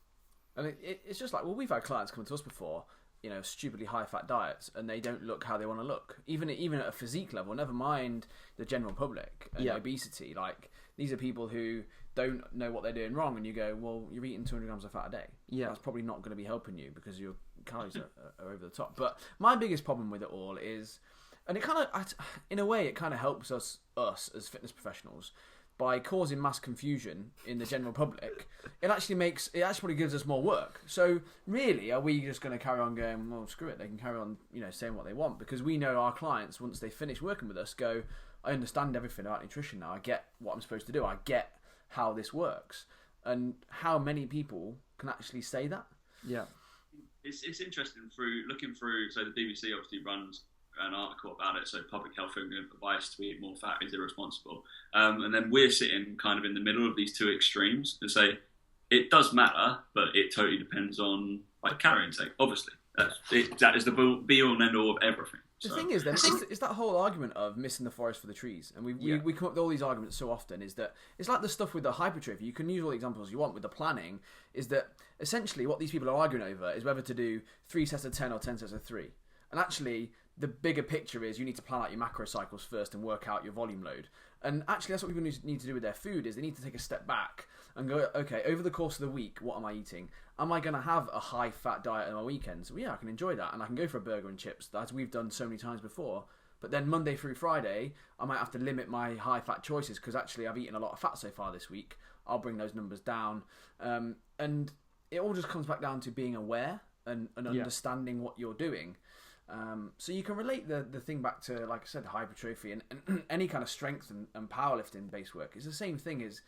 And it's just like, well, we've had clients come to us before, stupidly high fat diets, and they don't look how they want to look. Even at a physique level, never mind the general public and obesity. Like, these are people who don't know what they're doing wrong, and you go, well, you're eating 200 grams of fat a day. Yeah, that's probably not going to be helping you because your calories are over the top. But my biggest problem with it all is, and it kind of, in a way, it kind of helps us as fitness professionals. By causing mass confusion in the general public, it actually probably gives us more work. So really, are we just going to carry on going, well, screw it, they can carry on, saying what they want? Because we know our clients, once they finish working with us, go, I understand everything about nutrition now. I get what I'm supposed to do. I get how this works. And how many people can actually say that? Yeah. It's interesting looking through, so the BBC obviously runs an article about it, so public health advice to eat more fat is irresponsible, and then we're sitting kind of in the middle of these two extremes and say it does matter, but it totally depends on like calorie intake. Obviously, that is the be all and end all of everything. The thing is, then, is that whole argument of missing the forest for the trees, and we come up with all these arguments so often. Is that it's like the stuff with the hypertrophy. You can use all the examples you want with the planning. Is that essentially what these people are arguing over is whether to do 3 sets of 10 or 10 sets of 3, and actually. The bigger picture is you need to plan out your macrocycles first and work out your volume load. And actually that's what people need to do with their food, is they need to take a step back and go, okay, over the course of the week, what am I eating? Am I going to have a high fat diet on my weekends? Well, yeah, I can enjoy that, and I can go for a burger and chips, as we've done so many times before. But then Monday through Friday, I might have to limit my high fat choices because actually I've eaten a lot of fat so far this week. I'll bring those numbers down. And it all just comes back down to being aware and understanding what you're doing. So you can relate the thing back to, like I said, hypertrophy and any kind of strength and powerlifting based work. It's the same thing as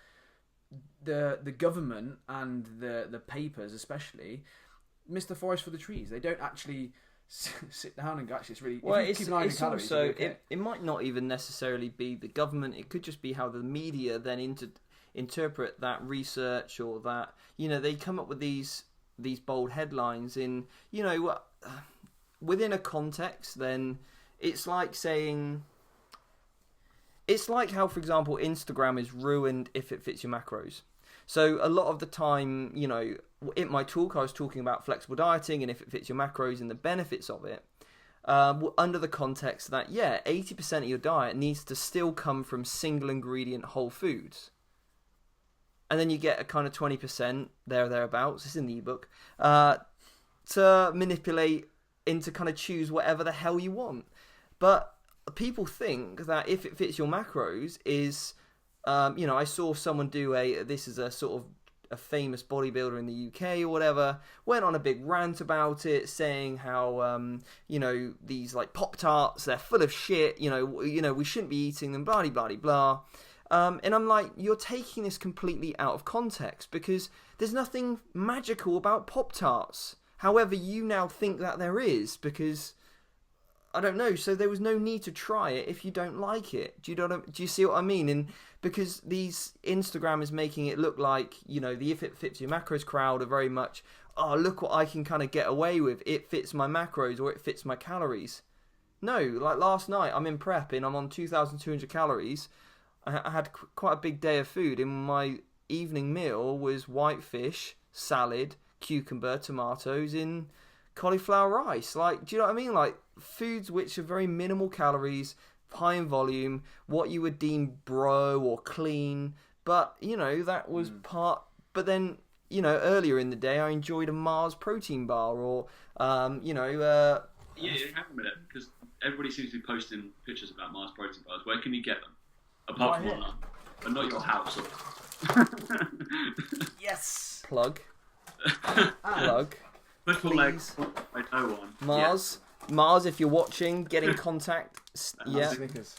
the government and the papers especially miss the forest for the trees. They don't actually sit down and go, actually it's really... Well, it's also... Okay. It might not even necessarily be the government. It could just be how the media then interpret that research, or that, they come up with these bold headlines in, within a context. Then it's like saying, it's like how, for example, Instagram is ruined if it fits your macros. So a lot of the time, in my talk, I was talking about flexible dieting and if it fits your macros and the benefits of it, under the context that, 80% of your diet needs to still come from single ingredient whole foods. And then you get a kind of 20% thereabouts, it's in the ebook, to manipulate into kind of choose whatever the hell you want. But people think that if it fits your macros is I saw someone do this is a sort of a famous bodybuilder in the UK or whatever, went on a big rant about it, saying how these like Pop-Tarts, they're full of shit, we shouldn't be eating them, blah blah blah. And I'm like, you're taking this completely out of context, because there's nothing magical about Pop-Tarts. However, you now think that there is, because I don't know. So there was no need to try it if you don't like it. Do you see what I mean? And because these Instagram is making it look like, the If It Fits Your Macros crowd are very much, oh, look what I can kind of get away with. It fits my macros or it fits my calories. No, like last night, I'm in prep and I'm on 2,200 calories. I had quite a big day of food, and my evening meal was white fish, salad, cucumber, tomatoes, and cauliflower rice. Like, do you know what I mean? Like, foods which are very minimal calories, high in volume, what you would deem bro or clean. But, that was part... But then, earlier in the day, I enjoyed a Mars protein bar or, Yeah, hang on a minute, because everybody seems to be posting pictures about Mars protein bars. Where can you get them? Apart from online, but not your house. Yes. Plug. Football legs. I know one. Mars, if you're watching, get in contact. Yeah. Snickers.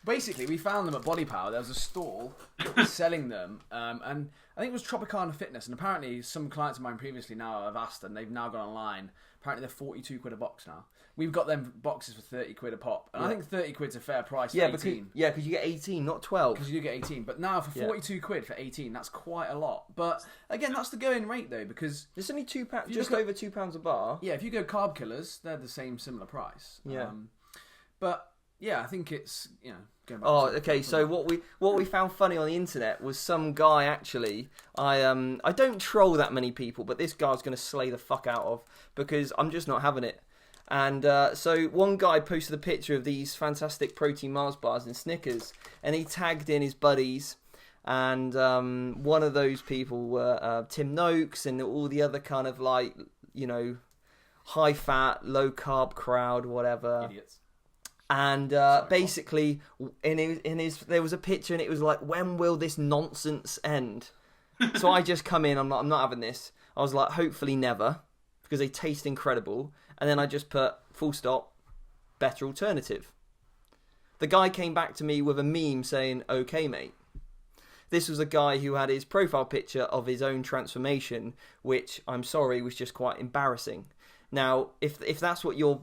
Basically, we found them at Body Power. There was a stall that was selling them, and I think it was Tropicana Fitness. And apparently, some clients of mine previously now have asked, and they've now gone online. Apparently, they're 42 quid a box now. We've got them boxes for 30 quid a pop, and I think 30 quid's a fair price for 18. Because you get 18, not 12. Because you do get 18, but now for 42 quid for 18, that's quite a lot. But again, that's the going rate though, because it's only £2, just over £2 a bar. Yeah, if you go Carb Killers, they're the same similar price. Yeah, but yeah, I think it's Going back okay. So what we found funny on the internet was some guy actually. I don't troll that many people, but this guy's going to slay the fuck out of, because I'm just not having it. And so one guy posted a picture of these fantastic protein Mars bars and Snickers, and he tagged in his buddies, and one of those people were Tim Noakes and all the other kind of like high fat, low carb crowd, whatever. Idiots. And basically, in his there was a picture, and it was like, when will this nonsense end? So I just come in, I'm not having this. I was like, hopefully never, because they taste incredible. And then I just put full stop, better alternative. The guy came back to me with a meme saying, okay, mate. This was a guy who had his profile picture of his own transformation, which, I'm sorry, was just quite embarrassing. Now, if that's what your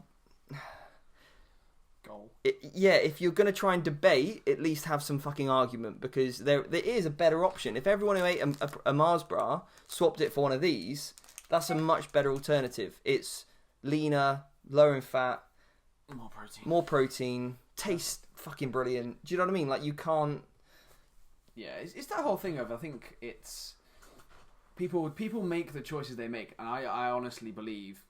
goal, if you're going to try and debate, at least have some fucking argument, because there is a better option. If everyone who ate a Mars bar swapped it for one of these, that's a much better alternative. It's leaner, lower in fat, more protein, tastes fucking brilliant. Do you know what I mean? Like, you can't... Yeah, it's that whole thing of, I think it's... People make the choices they make, and I honestly believe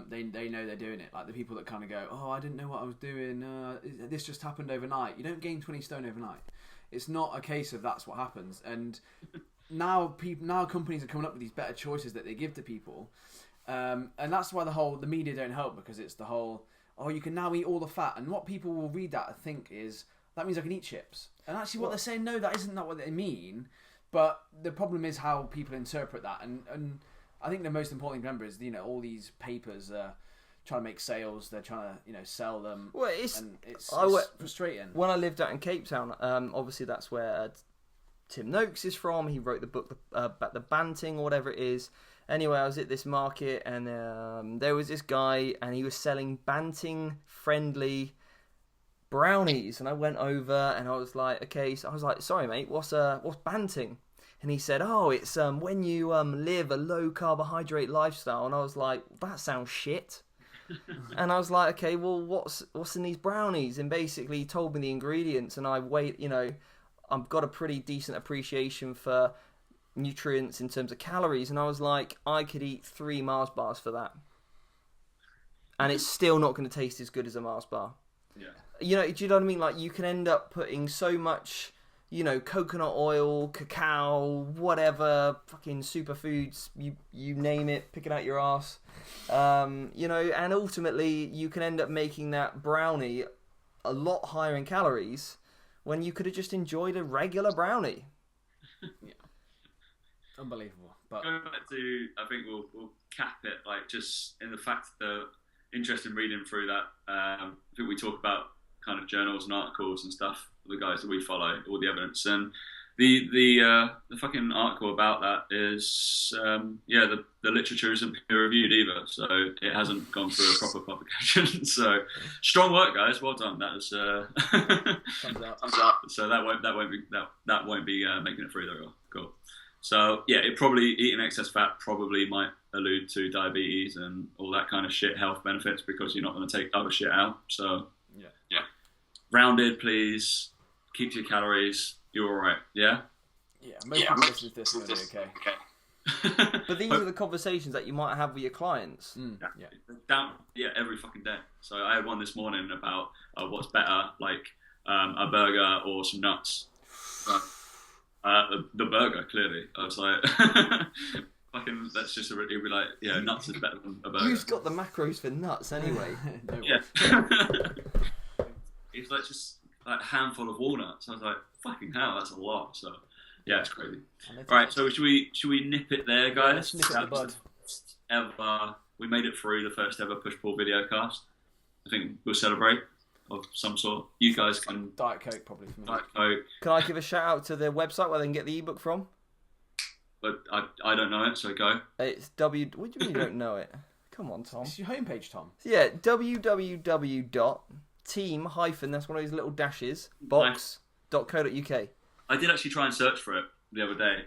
they know they're doing it. Like, the people that kind of go, oh, I didn't know what I was doing, this just happened overnight. You don't gain 20 stone overnight. It's not a case of that's what happens. And now companies are coming up with these better choices that they give to people. And that's why the media don't help, because it's the whole, oh, you can now eat all the fat. And what people will read that and think is, that means I can eat chips. And actually what they're saying, no, that isn't what they mean. But the problem is how people interpret that. And I think the most important thing to remember is, all these papers are trying to make sales. They're trying to, sell them. Well, it's frustrating. When I lived out in Cape Town, obviously that's where Tim Noakes is from. He wrote the book, the Banting or whatever it is. Anyway, I was at this market, and there was this guy, and he was selling Banting-friendly brownies. And I went over, and I was like, okay. So I was like, sorry, mate, what's Banting? And he said, oh, it's when you live a low carbohydrate lifestyle. And I was like, that sounds shit. And I was like, okay, well, what's in these brownies? And basically, he told me the ingredients, and I've got a pretty decent appreciation for nutrients in terms of calories, and I was like, I could eat 3 Mars bars for that, and it's still not going to taste as good as a Mars bar. Yeah. Do you know what I mean? Like, you can end up putting so much, coconut oil, cacao, whatever, fucking superfoods, you name it, pick it out your ass, and ultimately you can end up making that brownie a lot higher in calories, when you could have just enjoyed a regular brownie. Yeah. Unbelievable. But going back to, I think we'll cap it like just in the fact that interest in reading through that. I think we talk about kind of journals and articles and stuff. The guys that we follow, all the evidence, and the fucking article about that is the literature isn't peer reviewed either, so it hasn't gone through a proper publication. So strong work, guys. Well done. That was thumbs up. so that won't be making it through there. Cool. So yeah, eating excess fat probably might allude to diabetes and all that kind of shit, health benefits, because you're not going to take other shit out. So yeah, rounded, please. Keep your calories. You're all right. Yeah. Yeah. Most people listen to this are going to be okay. But these are the conversations that you might have with your clients. Every fucking day. So I had one this morning about what's better, like a burger or some nuts. The burger, clearly. I was like, fucking, that's just it'd be like, yeah, nuts is better than a burger. Who's got the macros for nuts anyway? Yeah. It's like just like a handful of walnuts. I was like, fucking hell, that's a lot. So yeah, it's crazy. Right, so should we nip it there, guys? Yeah, let's nip it in the bud. We made it through the first ever push-pull videocast. I think we'll celebrate of some sort. You guys can... Diet Coke probably for me. Diet Coke. Can I give a shout out to the website where they can get the ebook from? But I don't know it, so go. It's What do you mean you don't know it? Come on, Tom. It's your homepage, Tom. Yeah, www.team- that's one of those little dashes, box.co.uk. I did actually try and search for it the other day.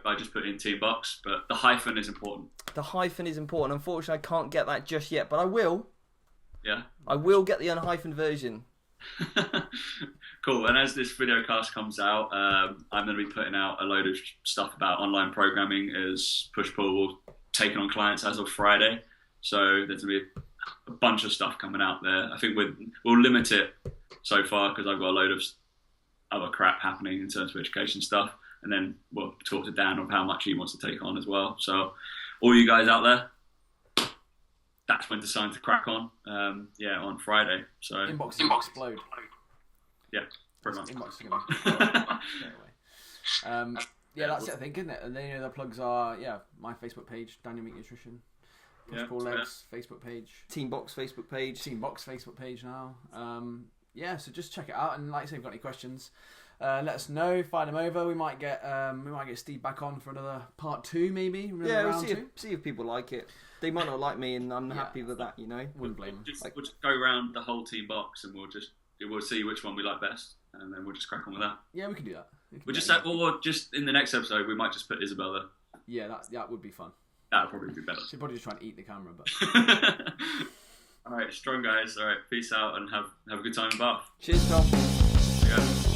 I just put in Team Box, but the hyphen is important. The hyphen is important. Unfortunately, I can't get that just yet, but I will. Yeah. I will get the unhyphened version. Cool. And as this videocast comes out, I'm going to be putting out a load of stuff about online programming as Push-Pull will take on clients as of Friday. So there's going to be a bunch of stuff coming out there. I think we'll limit it so far because I've got a load of other crap happening in terms of education stuff. And then we'll talk to Dan of how much he wants to take on as well. So all you guys out there, that's when it's time to crack on. On Friday. So Inbox will explode. Yeah, pretty much. Inbox is going to that's it, I think, isn't it? And then the plugs are my Facebook page, Daniel Meat Nutrition. Push-Pull Legs Facebook page. Team Box Facebook page. Team Box Facebook page now. So just check it out. And like I say, if you've got any questions, let us know. Fire them over. We might get Steve back on for another part 2, maybe. We'll see if people like it. They might not like me, and I'm happy with that. Wouldn't blame them. We'll just go around the whole Team Box, and we'll see which one we like best, and then we'll just crack on with that. Yeah, we can do that. Or just in the next episode, we might just put Isabel there. Yeah, that would be fun. That would probably be better. She'd probably just try and eat the camera, but. All right, strong guys. All right, peace out and have a good time in Bath. Cheers, Tom. Yeah.